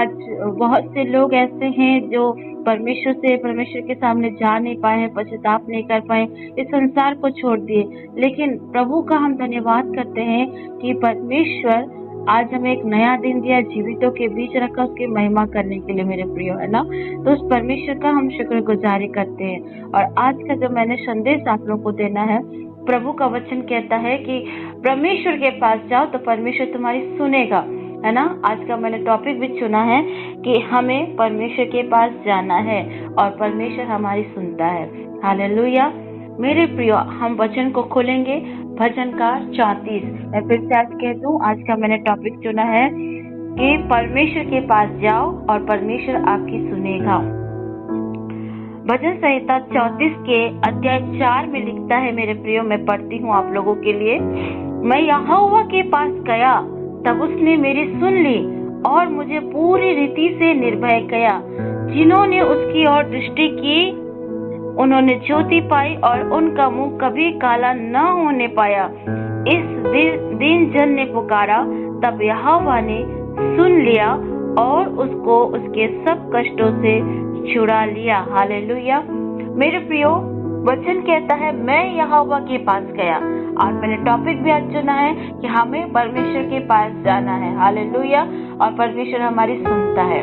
आज बहुत से लोग ऐसे हैं जो परमेश्वर के सामने जा नहीं पाए हैं, पश्चाताप नहीं कर पाए, इस संसार को छोड़ दिए। लेकिन प्रभु का हम धन्यवाद करते हैं कि परमेश्वर आज हमें एक नया दिन दिया, जीवितों के बीच रखा, उसकी महिमा करने के लिए मेरे प्रियो, है ना। तो उस परमेश्वर का हम शुक्रगुजारी करते हैं। और आज का जो मैंने संदेश आप लोग को देना है, प्रभु का वचन कहता है कि परमेश्वर के पास जाओ तो परमेश्वर तुम्हारी सुनेगा, है ना। आज का मैंने टॉपिक भी चुना है कि हमें परमेश्वर के पास जाना है और परमेश्वर हमारी सुनता है। हालेलुया। मेरे प्रियो, हम वचन को खोलेंगे, भजनकार 34। मैं फिर से आज कह दूं, आज का मैंने टॉपिक चुना है कि परमेश्वर के पास जाओ और परमेश्वर आपकी सुनेगा। भजन संहिता 34 के अध्याय 4 में लिखता है, मेरे प्रियो, मैं पढ़ती हूँ आप लोगों के लिए। मैं यहोवा के पास गया, तब उसने मेरी सुन ली और मुझे पूरी रीति से निर्भय किया। जिन्होंने उसकी ओर दृष्टि की उन्होंने ज्योति पाई और उनका मुंह कभी काला न होने पाया। इस दिन जन ने पुकारा, तब यहोवा ने सुन लिया और उसको उसके सब कष्टों से छुड़ा लिया। हालेलुया। मेरे प्रियो, वचन कहता है मैं यहोवा के पास गया, और मैंने टॉपिक भी आज चुना है कि हमें परमेश्वर के पास जाना है। हालेलुया। और परमेश्वर हमारी सुनता है।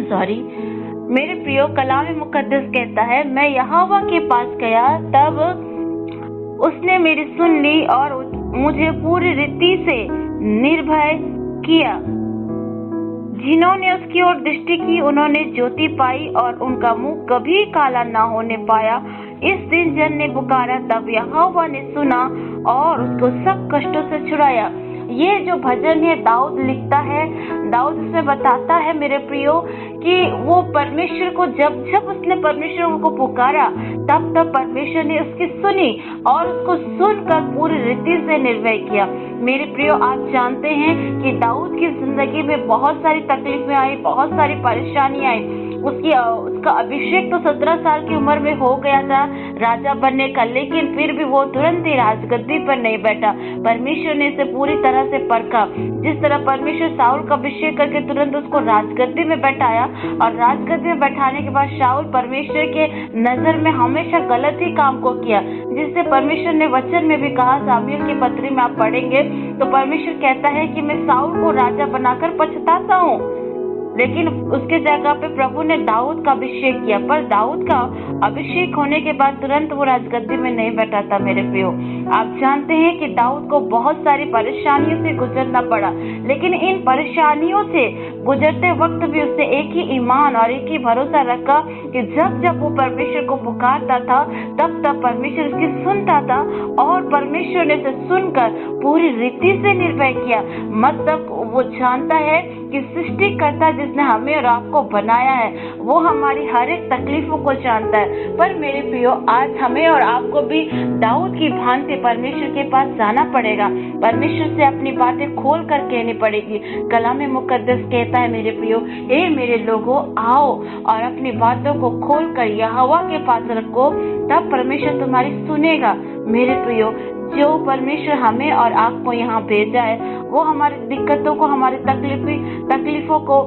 सॉरी। मेरे प्रियो, कलाम मुकद्दस कहता है मैं यहोवा के पास गया, तब उसने मेरी सुन ली और मुझे पूरी रीति से निर्भय किया। जिन्होंने उसकी ओर दृष्टि की उन्होंने ज्योति पाई और उनका मुंह कभी काला न होने पाया। इस दिन जन ने पुकारा, तब यहोवा ने सुना और उसको सब कष्टों से छुड़ाया। ये जो भजन है दाऊद लिखता है, दाऊद इसमें बताता है मेरे प्रियो कि वो परमेश्वर को जब उसने परमेश्वर को पुकारा, तब परमेश्वर ने उसकी सुनी और उसको सुनकर पूरी रीति से निर्भय किया। मेरे प्रियो, आप जानते हैं कि दाऊद की जिंदगी में बहुत सारी तकलीफें आई, बहुत सारी परेशानियां आई। उसका अभिषेक तो 17 साल की उम्र में हो गया था राजा बनने का, लेकिन फिर भी वो तुरंत ही राजगद्दी पर नहीं बैठा। परमेश्वर ने इसे पूरी तरह से परखा। जिस तरह परमेश्वर साउल का अभिषेक करके तुरंत उसको राजगद्दी में बैठाया, और राजगद्दी में बैठाने के बाद शाऊल परमेश्वर के नजर में हमेशा गलत ही काम को किया, जिससे परमेश्वर ने वचन में भी कहा, सामुएल की पत्री में आप पढ़ेंगे तो परमेश्वर कहता है कि मैं साउल को राजा बनाकर पछताता हूँ। लेकिन उसके जगह पे प्रभु ने दाऊद का अभिषेक किया, पर दाऊद का अभिषेक होने के बाद तुरंत वो राजगद्दी में नहीं बैठा था। मेरे प्रियो, आप जानते हैं कि दाऊद को बहुत सारी परेशानियों से गुजरना पड़ा, लेकिन इन परेशानियों से गुजरते वक्त भी उसने एक ही ईमान और एक ही भरोसा रखा कि जब वो परमेश्वर को पुकारता था, तब परमेश्वर उसकी सुनता था और परमेश्वर ने उसे सुनकर पूरी रीति से निर्भय किया। मतलब वो जानता है कि सृष्टिकर्ता जिसने हमें और आपको बनाया है, वो हमारी हर एक तकलीफों को जानता है। पर मेरे प्रियो, आज हमें और आपको भी दाऊद की भांति परमेश्वर के पास जाना पड़ेगा। परमेश्वर से अपनी बातें खोल कर कहनी पड़ेगी। कलाम मुकद्दस कहता है मेरे प्रियो, हे मेरे लोगों, आओ और अपनी बातों को खोल कर यहोवा के पास रखो, तब परमेश्वर तुम्हारी सुनेगा। मेरे प्रियो, जो परमेश्वर हमें और आपको यहाँ भेजा है, वो हमारी दिक्कतों को, हमारी तकलीफों को,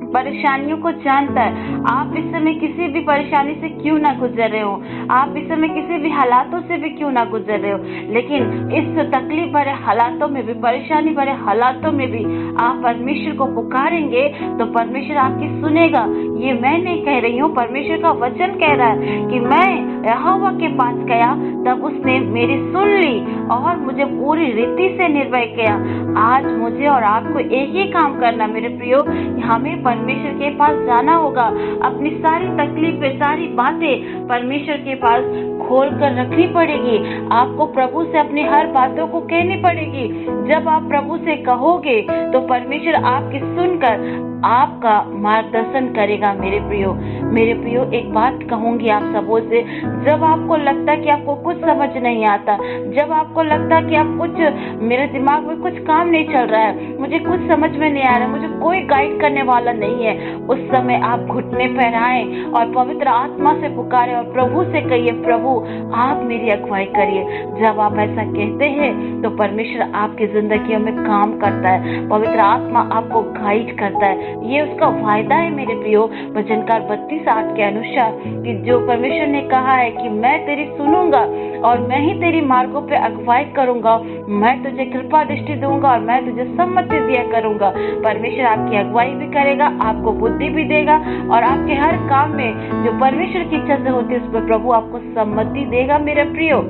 परेशानियों को जानता है। आप इस समय किसी भी परेशानी से क्यों ना गुजर रहे हो, आप इस समय किसी भी हालातों से भी क्यों ना गुजर रहे हो, लेकिन इस तकलीफ भरे हालातों में भी, परेशानी भरे हालातों में भी आप परमेश्वर को पुकारेंगे तो परमेश्वर आपकी सुनेगा। ये मैं नहीं कह रही हूँ, परमेश्वर का वचन कह रहा है कि मैं यहोवा के पास गया, तब उसने मेरी सुन ली और मुझे पूरी रीति से निर्भय किया। आज मुझे और आपको एक ही काम करना मेरे प्रियो, हमें परमेश्वर के पास जाना होगा। अपनी सारी तकलीफें, सारी बातें परमेश्वर के पास खोल कर रखनी पड़ेगी। आपको प्रभु से अपनी हर बातों को कहनी पड़ेगी। जब आप प्रभु से कहोगे तो परमेश्वर आपकी सुनकर आपका मार्गदर्शन करेगा। मेरे प्रियो एक बात कहूंगी आप सबों से, जब आपको लगता है कि आपको कुछ समझ नहीं आता, जब आपको लगता है कि आप मेरे दिमाग में कुछ काम नहीं चल रहा है, मुझे कुछ समझ में नहीं आ रहा है, मुझे कोई गाइड करने वाला नहीं है, उस समय आप घुटने पर आए और पवित्र आत्मा से पुकारे और प्रभु से कहिए, प्रभु आप मेरी अगुवाई करिए। जब आप ऐसा कहते हैं तो परमेश्वर आपकी जिंदगियों में काम करता है, पवित्र आत्मा आपको गाइड करता है। ये उसका वायदा है मेरे प्रियो, वचनकार 32:8 के अनुसार, कि जो परमेश्वर ने कहा है कि मैं तेरी सुनूंगा और मैं ही तेरी मार्गों पे अगुवाई करूंगा, मैं तुझे कृपा दृष्टि दूंगा और मैं तुझे सम्मति दिया करूंगा। परमेश्वर आपकी अगुवाई भी करेगा, आपको बुद्धि भी देगा और आपके हर काम में जो परमेश्वर की इच्छा से होती है उस पर प्रभु आपको सम्मति देगा। मेरे प्रियो,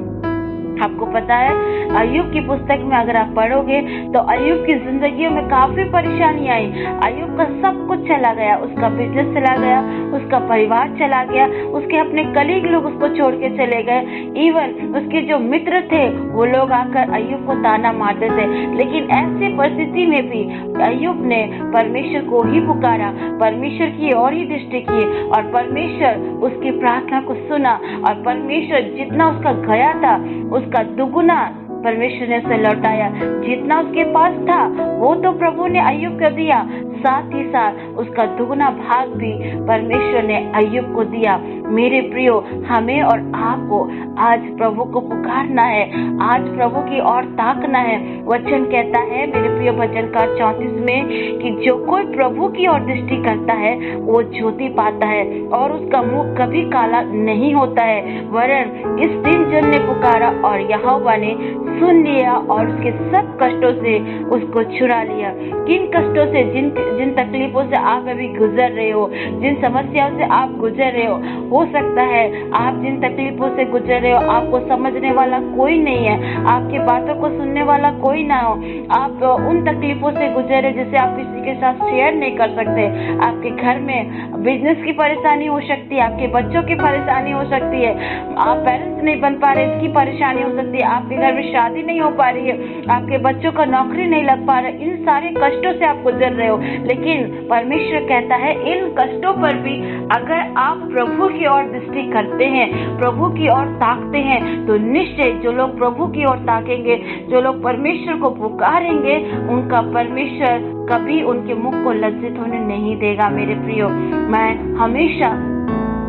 आपको पता है अय्यूब की पुस्तक में अगर आप पढ़ोगे तो अय्यूब की जिंदगी में काफी परेशानी आई। अय्यूब का सब कुछ चला गया, उसका बिजनेस चला गया, उसका परिवार चला गया, उसके अपने कलीग लोग उसको छोड़ के चले गए, इवन उसके जो मित्र थे वो लोग आकर अय्यूब को ताना मारते थे। लेकिन ऐसी परिस्थिति में भी अय्यूब ने परमेश्वर को ही पुकारा, परमेश्वर की और ही दृष्टि की और परमेश्वर उसकी प्रार्थना को सुना और परमेश्वर जितना उसका गया था उसका दुगुना परमेश्वर ने उसे लौटाया। जितना उसके पास था वो तो प्रभु ने अय्यूब को दिया, साथ ही साथ उसका दुगुना भाग भी परमेश्वर ने अय्यूब को दिया। मेरे प्रियो, हमें और आपको आज प्रभु को पुकारना है, आज प्रभु की ओर ताकना है। वचन कहता है मेरे प्रियो वचनकार 34 में कि जो कोई प्रभु की ओर दृष्टि करता है वो ज्योति पाता है और उसका मुख कभी काला नहीं होता है। वरन इस दिन जन ने पुकारा और यहोवा ने सुन लिया और उसके सब कष्टों से उसको छुड़ा लिया। किन कष्टों से, जिन तकलीफों से आप अभी गुजर रहे हो, जिन समस्याओं से आप गुजर रहे हो सकता है आप जिन तकलीफों से गुजर रहे हो आपको समझने वाला कोई नहीं है, आपकी बातों को सुनने वाला कोई ना हो, आप उन तकलीफों से गुजर रहे जिसे आप किसी के साथ शेयर नहीं कर सकते। आपके घर में बिजनेस की परेशानी हो सकती है, आपके बच्चों की परेशानी हो सकती है, आप पेरेंट्स नहीं बन पा रहे इसकी परेशानी हो सकती है, आपके घर में शादी नहीं हो पा रही है, आपके बच्चों का नौकरी नहीं लग पा रहा है, इन सारे कष्टों से आप गुजर रहे हो। लेकिन परमेश्वर कहता है इन कष्टों पर भी अगर आप प्रभु की ओर दृष्टि करते हैं, प्रभु की ओर ताकते हैं, तो निश्चय जो लोग प्रभु की ओर ताकेंगे, जो लोग परमेश्वर को पुकारेंगे, उनका परमेश्वर कभी उनके मुख को लज्जित होने नहीं देगा। मेरे प्रियो, मैं हमेशा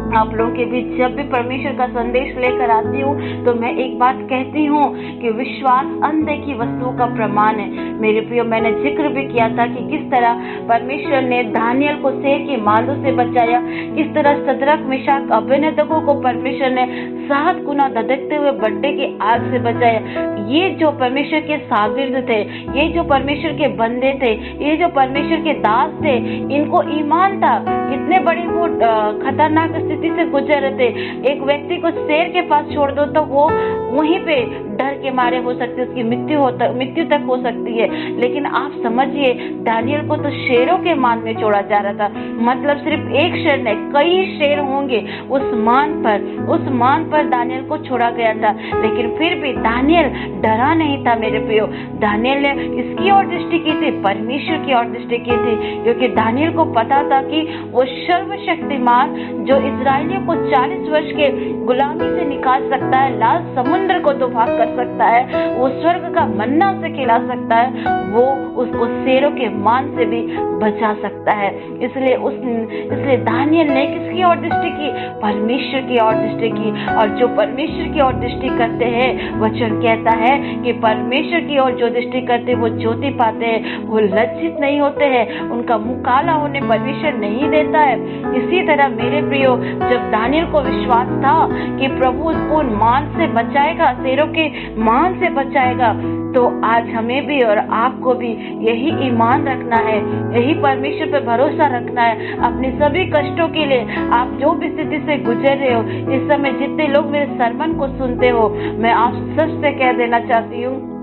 आप लोगों के बीच जब भी परमेश्वर का संदेश लेकर आती हूँ तो मैं एक बात कहती हूँ कि विश्वास अनदेखी वस्तुओं का प्रमाण है। मेरे प्रियो, मैंने जिक्र भी किया था कि किस तरह परमेश्वर ने दानियल को शेर की मांदों से बचाया, किस तरह सदरक मेशक अबेदनगो को परमेश्वर ने 7 गुना धधकते हुए भट्टे की आग से बचाया। ये जो परमेश्वर के शागिर्द थे, ये जो परमेश्वर के बंदे थे, ये जो परमेश्वर के दास थे, इनको ईमान था, इतने बड़ी वो खतरनाक स्थिति से गुजर रहे थे। एक व्यक्ति को शेर के पास छोड़ दो तो वो वहीं पे डर के मारे हो सकती है, उसकी मृत्यु तक हो सकती है। लेकिन आप समझिए दानियल को तो शेरों के मान में छोड़ा जा रहा था, मतलब सिर्फ एक शेर नहीं कई शेर होंगे उस मान पर दानियल को छोड़ा गया था। लेकिन फिर भी दानियल डरा नहीं था। मेरे प्रियो, दानियल ने इसकी ओर दृष्टि की थी, परमेश्वर की ओर दृष्टि की थी, क्योंकि दानियल को पता था कि वो सर्वशक्तिमान जो इजरायलियों को 40 वर्ष के गुलामी से निकाल सकता है, लाल समुद्र को तो भाग कर सकता है, वो स्वर्ग का मन्ना से खिला सकता है, वो उसको शेरों के मान से भी बचा सकता है। इसलिए दानियल ने किसकी ओर दृष्टि की? परमेश्वर की ओर दृष्टि की। और जो परमेश्वर की ओर दृष्टि करते हैं, वचन कहता है कि परमेश्वर की ओर जो दृष्टि करते हैं वो ज्योति पाते हैं, वो लज्जित नहीं होते हैं, उनका मुंह काला होने परमेश्वर नहीं देता है। इसी तरह मेरे प्रियो, जब दानियल को विश्वास था कि प्रभु उसको मान से बचाएगा, शेरों के मान से बचाएगा, तो आज हमें भी और आपको भी यही ईमान रखना है, यही परमेश्वर पर भरोसा रखना है। अपने सभी कष्टों के लिए आप जो भी स्थिति से गुजर रहे हो, इस समय जितने लोग मेरे सरमन को सुनते हो, मैं आप सबसे कह देना चाहती हूँ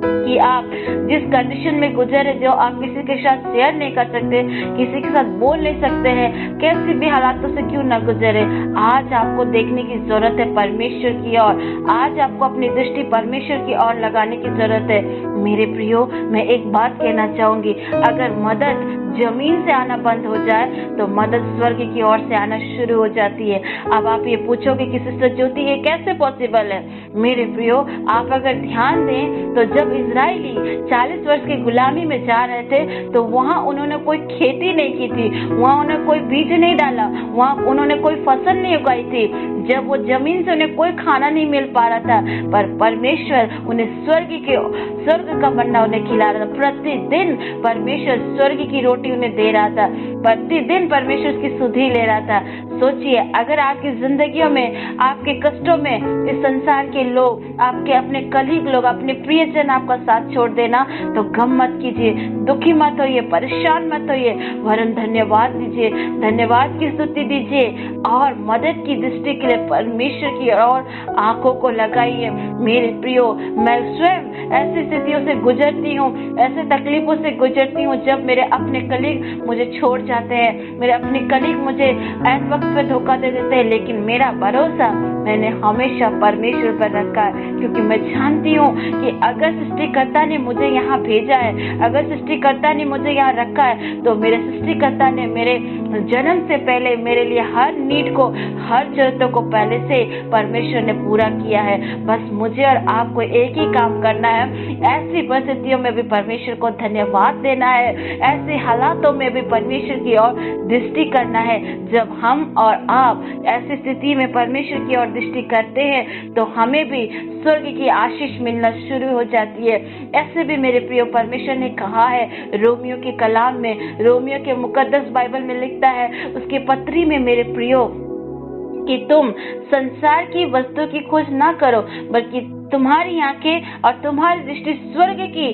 कि आप जिस कंडीशन में गुजर रहे हो, आप किसी के साथ शेयर नहीं कर सकते, किसी के साथ बोल नहीं सकते हैं, कैसे भी हालातों से क्यों न गुजरे, आज आपको देखने की जरूरत है परमेश्वर की ओर। आज आपको अपनी दृष्टि परमेश्वर की ओर लगाने की जरूरत है। मेरे प्रियो, मैं एक बात कहना चाहूंगी, अगर मदद जमीन से आना बंद हो जाए तो मदद स्वर्ग की ओर से आना शुरू हो जाती है। अब आप ये पूछोगे कि सिस्टर ज्योति ये कैसे पॉसिबल है? मेरे प्रियो, आप अगर ध्यान दें तो जब इजरायली 40 वर्ष की गुलामी में जा रहे थे तो वहां उन्होंने कोई खेती नहीं की थी, वहां उन्होंने कोई बीज नहीं डाला, वहां उन्होंने कोई फसल नहीं उगाई थी। जब वो जमीन से उन्हें कोई खाना नहीं मिल पा रहा था, पर परमेश्वर उन्हें स्वर्ग का मन्ना उन्हें खिला रहा था। प्रतिदिन परमेश्वर स्वर्ग की रोटी उन्हें दे रहा था, प्रतिदिन परमेश्वर उसकी सुधि ले रहा था। सोचिए, अगर आपकी जिंदगियों में, आपके कष्टों में इस संसार के लोग, आपके अपने कलीग लोग, अपने प्रियजन आपका साथ छोड़ देना, तो गम मत कीजिए, दुखी मत होइए, परेशान मत होइए, वरन धन्यवाद दीजिए, धन्यवाद की स्तुति दीजिए और मदद की दृष्टि के लिए परमेश्वर की ओर आंखों को लगाइए। मेरे प्रियो, मैं स्वयं ऐसी स्थितियों से गुजरती हूँ, ऐसे तकलीफों से गुजरती हूँ जब मेरे अपने कलीग मुझे छोड़ जाते हैं, मेरे अपने कलीग मुझे ऐन वक्त पे धोखा दे देते हैं, लेकिन मेरा भरोसा मैंने हमेशा परमेश्वर पर रखा है, क्योंकि मैं जानती हूँ कि अगर सृष्टिकर्ता ने मुझे यहाँ भेजा है, अगर सृष्टिकर्ता ने मुझे यहाँ रखा है, तो मेरे सृष्टिकर्ता ने मेरे जन्म से पहले मेरे लिए हर नीड को, हर जरूरतों को पहले से परमेश्वर ने पूरा किया है। बस मुझे और आपको एक ही काम करना है, ऐसी परिस्थितियों में भी परमेश्वर को धन्यवाद देना है, ऐसे हालातों में भी परमेश्वर की ओर दृष्टि करना है। जब हम और आप ऐसी स्थिति में परमेश्वर की ओर दृष्टि करते हैं तो हमें भी स्वर्ग की आशीष मिलना शुरू हो जाती है। ऐसे भी मेरे प्रियो, परमेश्वर ने कहा है रोमियो के कलाम में, रोमियो के मुकद्दस बाइबल में लिखता है उसकी पत्री में, मेरे प्रियो, कि तुम संसार की वस्तु की खोज ना करो, बल्कि तुम्हारी आंखें और तुम्हारी दृष्टि स्वर्ग की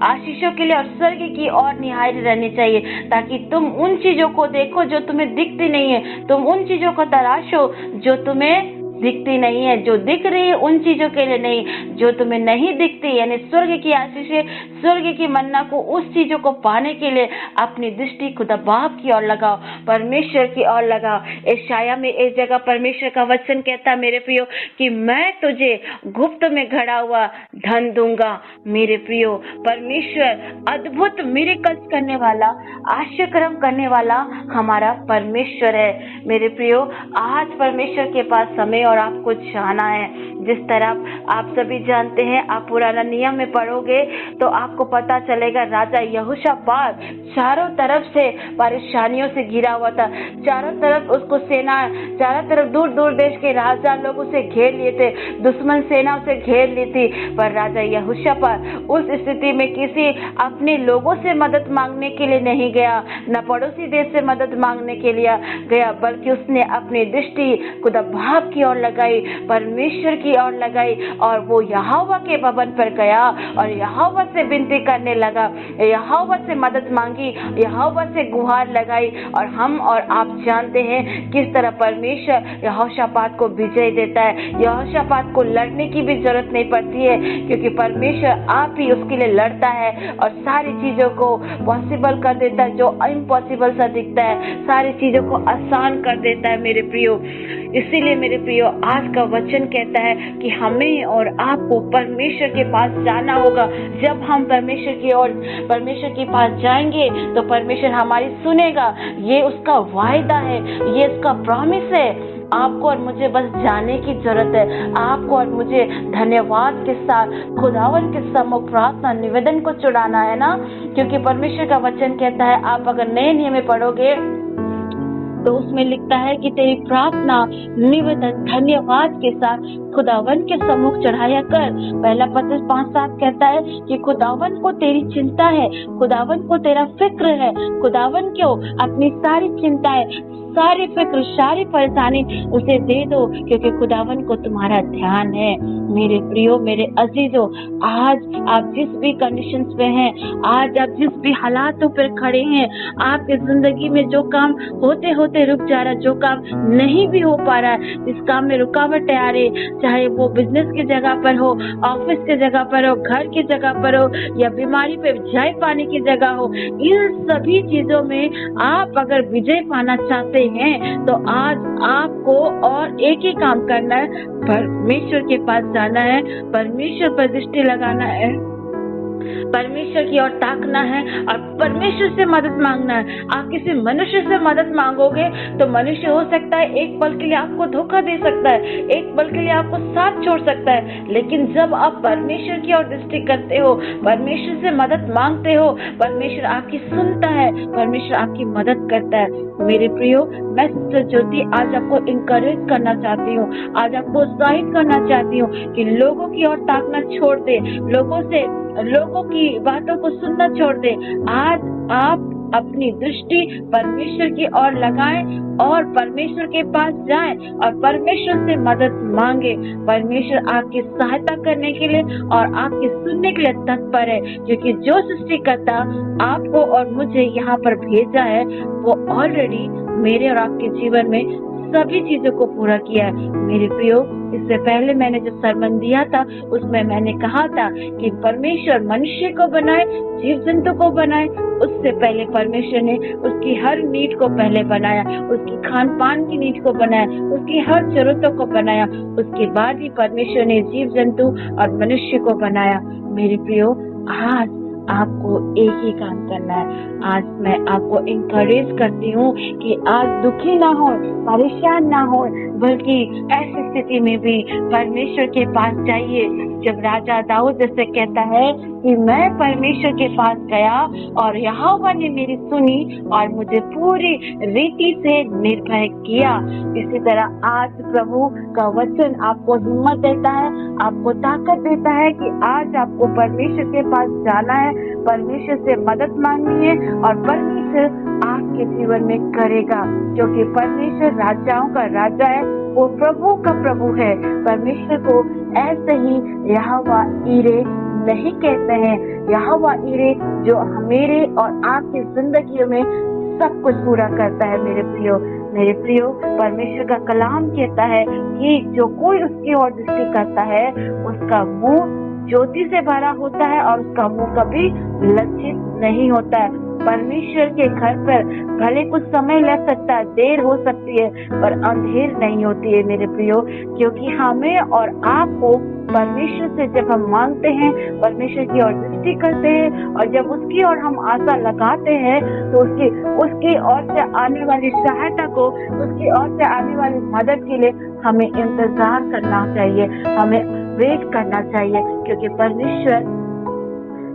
आशीषों के लिए और स्वर्ग की ओर निहारी रहनी चाहिए, ताकि तुम उन चीजों को देखो जो तुम्हें दिखती नहीं है, तुम उन चीजों को तलाशो जो तुम्हें दिखती नहीं है। जो दिख रही है उन चीजों के लिए नहीं, जो तुम्हें नहीं दिखती, यानी स्वर्ग की आशीषें, स्वर्ग की मन्ना को, उस चीजों को पाने के लिए अपनी दृष्टि खुदा बाप की ओर लगाओ, परमेश्वर की ओर लगाओ। यशायाह में एक जगह परमेश्वर का वचन कहता है मेरे प्रियो कि मैं तुझे गुप्त में घड़ा हुआ धन दूंगा। मेरे प्रियो, परमेश्वर अद्भुत मिरेकल्स करने वाला, आश्चर्यक्रम करने वाला हमारा परमेश्वर है। मेरे प्रियो, आज परमेश्वर के पास समय और आपको जाना है। जिस तरह आप सभी जानते हैं, आप पुराना नियम में पढ़ोगे तो आपको पता चलेगा राजा यहोशापात चारों तरफ से परेशानियों से घिरा हुआ था, चारों तरफ उसको सेना, चारों तरफ दूर दूर देश के राजा लोग उसे घेर लिए थे, दुश्मन सेना उसे घेर ली थी। पर राजा यहोशापात उस स्थिति में किसी अपने लोगों से मदद मांगने के लिए नहीं गया, न पड़ोसी देश से मदद मांगने के लिए गया, बल्कि उसने अपनी दृष्टि खुदा बाप की ओर लगाई, परमेश्वर की ओर लगाई, और वो यहोवा के भवन पर गया और यहोवा से विनती करने लगा, यहोवा से मदद मांगी, यहोवा से गुहार लगाई। और हम और आप जानते हैं किस तरह परमेश्वर यहोशापात को विजय देता है। यहोशापात को लड़ने की भी जरूरत नहीं पड़ती है, क्योंकि परमेश्वर आप ही उसके लिए लड़ता है और सारी चीजों को पॉसिबल कर देता है। जो इम्पॉसिबल सा दिखता है, सारी चीजों को आसान कर देता है मेरे प्रियो। इसीलिए मेरे प्रियो, आज का वचन कहता है कि हमें और आपको परमेश्वर के पास जाना होगा। जब हम परमेश्वर के पास जाएंगे तो परमेश्वर हमारी सुनेगा। ये उसका वायदा है, ये उसका प्रॉमिस है। आपको और मुझे बस जाने की जरूरत है। आपको और मुझे धन्यवाद के साथ खुदावन के सम्मुख प्रार्थना निवेदन को चढ़ाना है ना, क्योंकि परमेश्वर का वचन कहता है, आप अगर नए नियम में पढ़ोगे तो उसमें लिखता है कि तेरी प्रार्थना निवेदन धन्यवाद के साथ खुदावन के सम्मुख चढ़ाया कर। पहला पत्रस 5:7 कहता है कि खुदावन को तेरी चिंता है, खुदावन को तेरा फिक्र है, खुदावन को अपनी सारी चिंताएं, सारी फिक्र, सारी परेशानी उसे दे दो, क्योंकि खुदावन को तुम्हारा ध्यान है। मेरे प्रियो, मेरे अजीजों, आज आप जिस भी कंडीशंस पे हैं, आज आप जिस भी हालातों पर खड़े हैं, आपके जिंदगी में जो काम होते होते रुक जा रहा है, जो काम नहीं भी हो पा रहा है, जिस काम में रुकावटें आ रही, चाहे वो बिजनेस की जगह पर हो, ऑफिस की जगह पर हो, घर की जगह पर हो, या बीमारी पे जय पाने की जगह हो, इन सभी चीजों में आप अगर विजय पाना चाहते हैं तो आज आपको और एक ही काम करना है, परमेश्वर के पास जाना है, परमेश्वर पर दृष्टि लगाना है परमेश्वर की ओर ताकना है और परमेश्वर से मदद मांगना है। आप किसी मनुष्य से मदद मांगोगे तो मनुष्य हो सकता है एक पल के लिए आपको धोखा दे सकता है, एक पल के लिए आपको साथ छोड़ सकता है, लेकिन जब आप परमेश्वर की ओर दृष्टि करते हो, परमेश्वर से मदद मांगते हो, परमेश्वर आपकी सुनता है, परमेश्वर आपकी मदद करता है। मेरे प्रियो, मैं सिस्टर ज्योति आज आपको इंकरेज करना चाहती हूँ, आज आपको उत्साहित करना चाहती हूँ कि लोगों की ओर ताकना छोड़ दे, लोगों की बातों को सुनना छोड़ दे। आज आप अपनी दृष्टि परमेश्वर की ओर लगाएं और परमेश्वर के पास जाएं और परमेश्वर से मदद मांगे। परमेश्वर आपकी सहायता करने के लिए और आपके सुनने के लिए तत्पर है, क्योंकि जो सृष्टिकर्ता आपको और मुझे यहाँ पर भेजा है वो ऑलरेडी मेरे और आपके जीवन में सभी चीजों को पूरा किया है। मेरे प्रियो, इससे पहले मैंने जो सरमन दिया था उसमें मैंने कहा था कि परमेश्वर मनुष्य को बनाए, जीव जंतु को बनाए, उससे पहले परमेश्वर ने उसकी हर नीड को पहले बनाया, उसकी खान पान की नीड को बनाया, उसकी हर जरूरतों को बनाया, उसके बाद ही परमेश्वर ने जीव जंतु और मनुष्य को बनाया। मेरे प्रियो, आज आपको एक ही काम करना है। आज मैं आपको इंकरेज करती हूँ कि आज दुखी ना हो, परेशान ना हो, बल्कि ऐसी स्थिति में भी परमेश्वर के पास जाइए। जब राजा दाऊद जैसे कहता है कि मैं परमेश्वर के पास गया और यहोवा ने मेरी सुनी और मुझे पूरी रीति से निर्भय किया। इसी तरह आज प्रभु का वचन आपको हिम्मत देता है, आपको ताकत देता है कि आज आपको परमेश्वर के पास जाना है, परमेश्वर से मदद मांगनी है और परमेश्वर आपके जीवन में करेगा, क्योंकि परमेश्वर राजाओं का राजा है, वो प्रभु का प्रभु है। परमेश्वर को ऐसे ही यहोवा ईरे नहीं कहते हैं, यहोवा ईरे जो मेरे और आपकी जिंदगी में सब कुछ पूरा करता है। मेरे प्रियो, परमेश्वर का कलाम कहता है कि जो कोई उसकी ओर दृष्टि करता है उसका मुंह ज्योति से भरा होता है और उसका मुंह कभी लज्जित नहीं होता है। परमेश्वर के घर पर भले कुछ समय लग सकता है, देर हो सकती है, पर अंधेर नहीं होती है मेरे प्रियो, क्योंकि हमें और आपको परमेश्वर से जब हम मांगते हैं, परमेश्वर की ओर दृष्टि करते हैं और जब उसकी ओर हम आशा लगाते हैं तो उसकी ओर से आने वाली सहायता को, उसकी ओर से आने वाली मदद के लिए हमें इंतजार करना चाहिए, हमें वेट करना चाहिए, क्योंकि परमेश्वर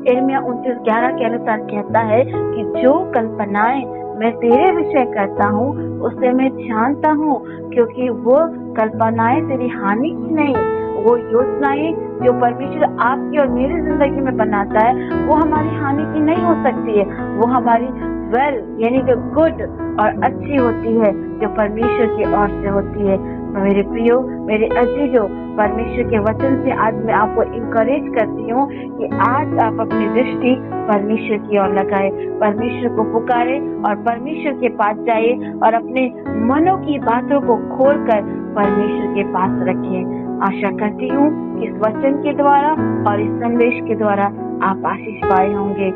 यिर्मयाह 29:11 के अनुसार कहता है कि जो कल्पनाएं मैं तेरे विषय करता हूँ उसे मैं जानता हूँ, क्योंकि वो कल्पनाएं तेरी हानि की नहीं, वो योजनाएं जो परमेश्वर आपकी और मेरी जिंदगी में बनाता है वो हमारी हानि की नहीं हो सकती है, वो हमारी यानी कि गुड और अच्छी होती है, जो परमेश्वर की ओर से होती है। मेरे प्रियो, मेरे अजीजों, परमेश्वर के वचन से आज मैं आपको इंकरेज करती हूँ कि आज आप अपनी दृष्टि परमेश्वर की ओर लगाए, परमेश्वर को पुकारे और परमेश्वर के पास जाइए और अपने मनों की बातों को खोलकर परमेश्वर के पास रखिए। आशा करती हूँ इस वचन के द्वारा और इस संदेश के द्वारा आप आशीष पाए होंगे।